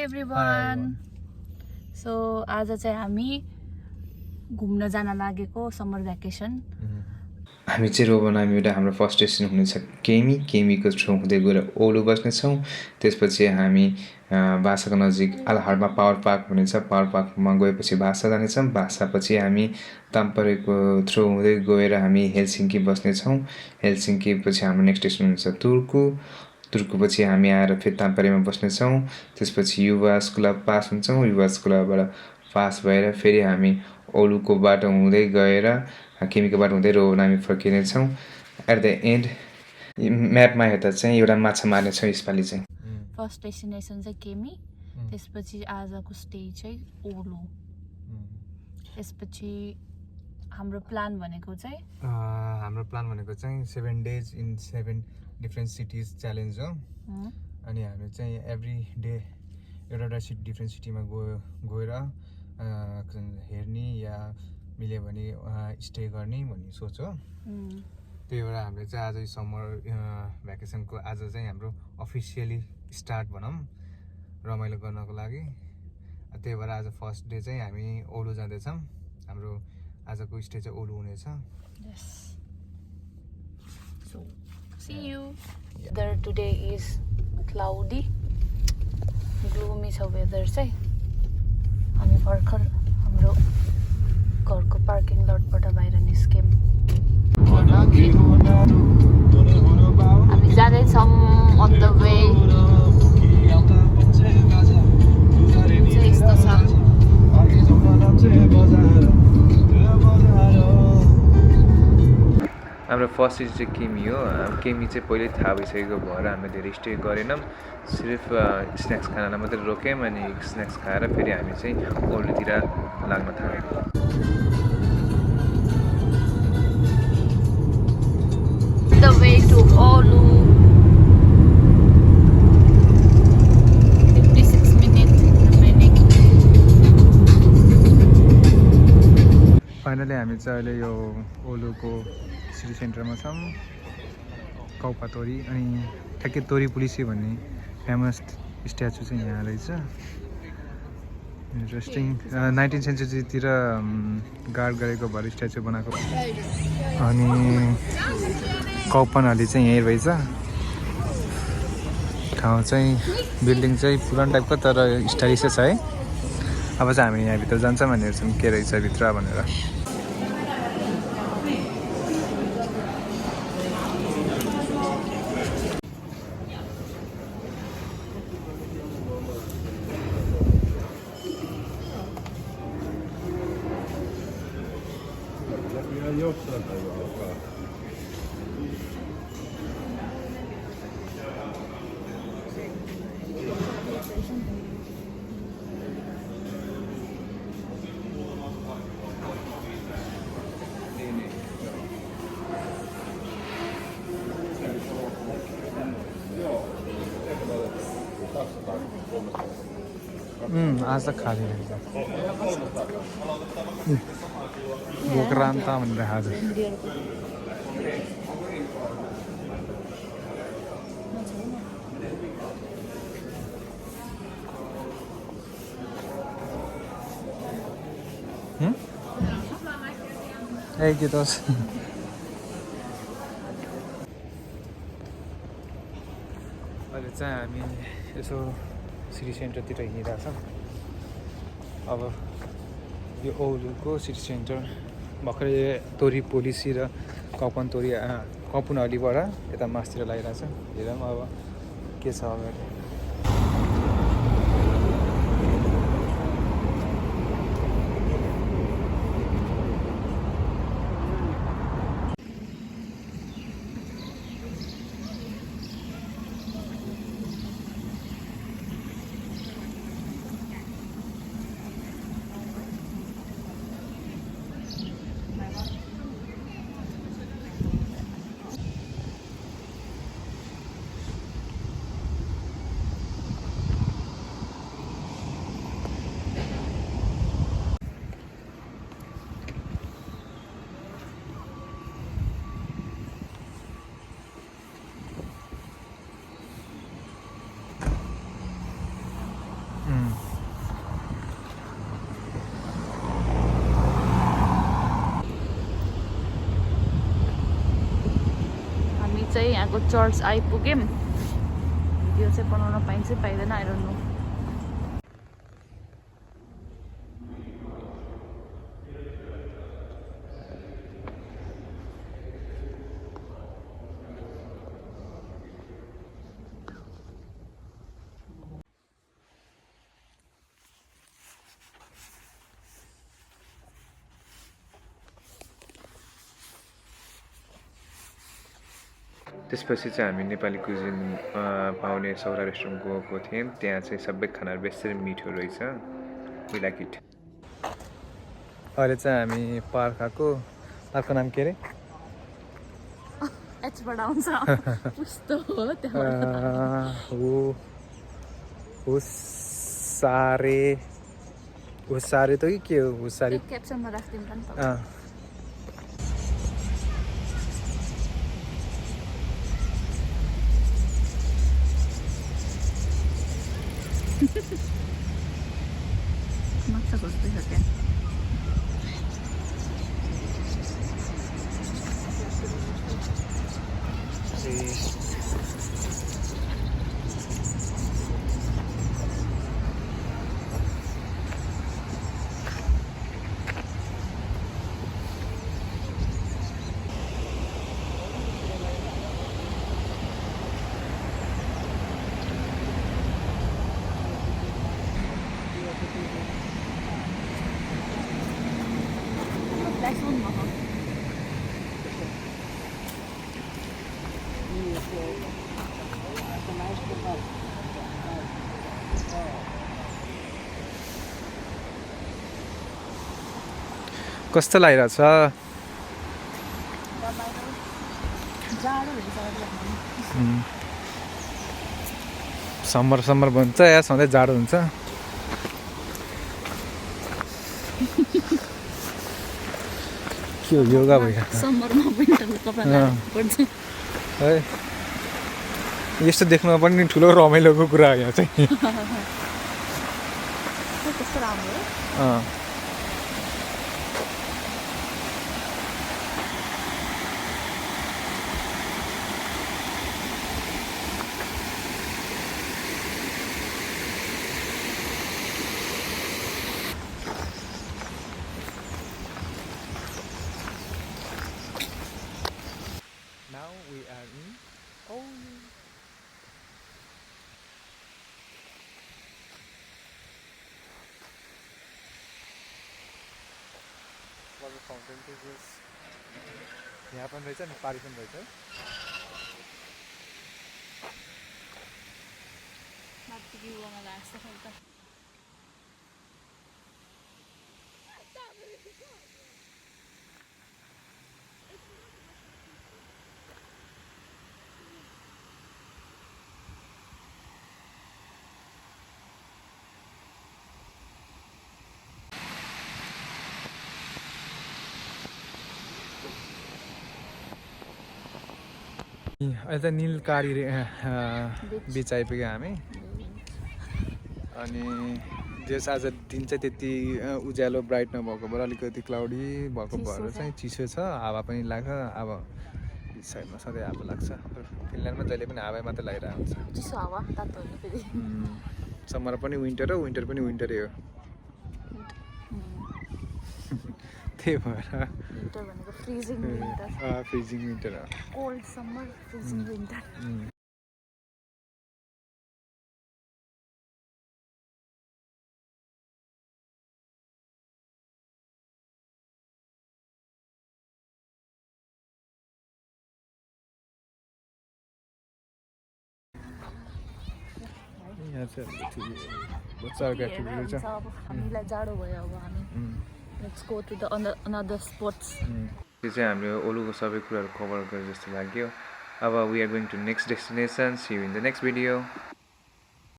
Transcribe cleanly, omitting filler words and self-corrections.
Everyone so आज चाहिँ हामी घुम्न जान लागेको समर भ्याकेसन हामी चाहिँ रोबनामीबाट हाम्रो फर्स्ट स्टेसन हुनेछ केमीको थ्रु हुँदै गएर ओलु बस्नेछौँ। त्यसपछि हामी भाषाको नजिक आलहाडमा पावर पार्क हुनेछ। पावर पार्कमा गएपछि भाषा जानेछौँ। भाषापछि हामी ताम्परेको थ्रु हुँदै गएर हामी हेलसिङ्की बस्नेछौँ। हेलसिङ्की पछि हाम्रो नेक्स्ट स्टेसन हुनेछ तुर्कुपछि हामी आएर फेरि ताम्परेमा बस्नेछौँ। त्यसपछि युवा स्कुल पास हुन्छौँ। युवा स्कुलबाट पास भएर फेरि हामी ओलुको बाटो हुँदै गएर केमीको बाटो हुँदै रोबनामी फर्किनेछौँ। एट द एन्ड म्यापमा हेर्दा चाहिँ एउटा माछा मार्नेछौँ यसपालि चाहिँ। फर्स्ट डेस्टिनेसन चाहिँ केमी, त्यसपछि आजको स्टे चाहिँ ओलु। त्यसपछि हाम्रो प्लान भनेको चाहिँ 7 days in 7 different cities challenge हो। अनि हामी चाहिँ एभ्री डे एउटा डिफ्रेन्ट सिटीमा गएर हेर्ने या मिल्यो भने स्टे गर्ने भन्ने सोच हो। त्यही भएर हामीले चाहिँ आज समर भ्याकेसनको आज चाहिँ हाम्रो अफिसियली स्टार्ट भनौँ रमाइलो गर्नको लागि। त्यही भएर आज फर्स्ट डे चाहिँ हामी ओलु जाँदैछौँ। हाम्रो आजको स्टे चाहिँ ओलु हुनेछ। So, see you. Weather today is cloudy. Gloomy छ वेदर चाहिँ। अनि भर्खर हाम्रो घरको पार्किङ लटबाट बाहिर निस्क्यौँ। हामी जाँदैछौँ अन द वे। यस्तो छ। हाम्रो फर्स्ट सिटी चाहिँ केमी हो। केमी चाहिँ पहिल्यै थाहा भइसकेको भएर हामीले धेरै स्टे गरेनौँ। सिर्फ स्न्याक्स खानालाई मात्रै रोक्यौँ। अनि स्न्याक्स खाएर फेरि हामी चाहिँ ओलुतिर लाग्न थाल्यौँ। The way to Olu. 56 minutes remaining. Finally हामी चाहिँ अहिले यो ओलुको सिटी सेन्टरमा छौँ। कौपातोरी अनि ठ्याक्कै तोरी पुलिसी भन्ने फेमस स्ट्याचु चाहिँ यहाँ रहेछ। इन्ट्रेस्टिङ 19th सेन्चुरीतिर गार्ड गरेको भएर स्ट्याचु बनाएको। अनि कौपनहली चाहिँ यहीँ रहेछ। ठाउँ चाहिँ बिल्डिङ चाहिँ पुरानो टाइपको तर स्टाइलिसै छ है। अब चाहिँ हामी यहाँभित्र जान्छौँ भनेर चाहिँ के रहेछ भित्र भनेर। आज त खाली रहेछ। बोक्रान्ता भनेर आज के दस अहिले चाहिँ हामी यसो सिटी सेन्टरतिर हिँडिरहेको छौँ। अब यो ओलुको सिटी सेन्टर भर्खरै तोरी पोलिसी र कपुनहलीबाट यता मासतिर लागिरहेको छ। हेरौँ अब के छ अगाडि। भएको चर्च आइपुग्यौँ भिडियो चाहिँ बनाउन पाइन्छ पाइँदैन आई डोन्ट नो त्यसपछि चाहिँ हामी नेपाली कुजिन पाउने सौरा रेस्टुरेन्ट गएको थियौँ त्यहाँ चाहिँ सबै खानाहरू बेसी मिठो रहेछ वी लाइक इट अहिले चाहिँ हामी पार्क आएको पार्कको नाम के अरे एचबाट आउँछ कस्तो हो त्यहाँबाट हुसारे त के हो हुसारे क्याप्सनमा राखिदिउँ नि त माछा खोज्दैछ त्यहाँ कस्तो लागिरहेछ समर भन्छ या सधैँ जाडो हुन्छ के हो योगा भयो समरमा विन्टरको कपडा पर्छ है यस्तो देख्नुमा पनि ठुलो रमाइलोको कुरा हो यहाँ चाहिँ कस्तो राम्रो Now we are in Oulu. Water fountain is this. यहाँ पनि रहेछ नि पारी पनि रहेछ माथि भ्यूमा लाग्छ त अहिले त नीलकारी बिच आइपुग्यो हामी अनि जस आज दिन चाहिँ त्यति उज्यालो ब्राइट नभएको भएर अलिकति क्लाउडी भएको भएर चाहिँ चिसो छ हावा पनि लाग्छ अब साइडमा सधैँ हावा लाग्छ फिनल्यान्डमा जहिले पनि हावा मात्रै लागिरहेको हुन्छ चिसो हावा तातो होइन फेरि समर पनि विन्टर हो विन्टर पनि विन्टरै हो त्यही भएर विन्टर भनेको फ्रिजिङ विन्टर फ्रिजिङ विन्टर हो कोल्ड समर फ्रिजिङ विन्टर यहाँ चाहिँ बच्चाहरूको एक्टिभिटी छ अब हामीलाई जाडो भयो अब हामी let's go to the another sports यो चाहिँ हाम्रो ओलुको सबै कुराहरू कभर गरे जस्तो लाग्यो अब we are going to next destination see you in the next video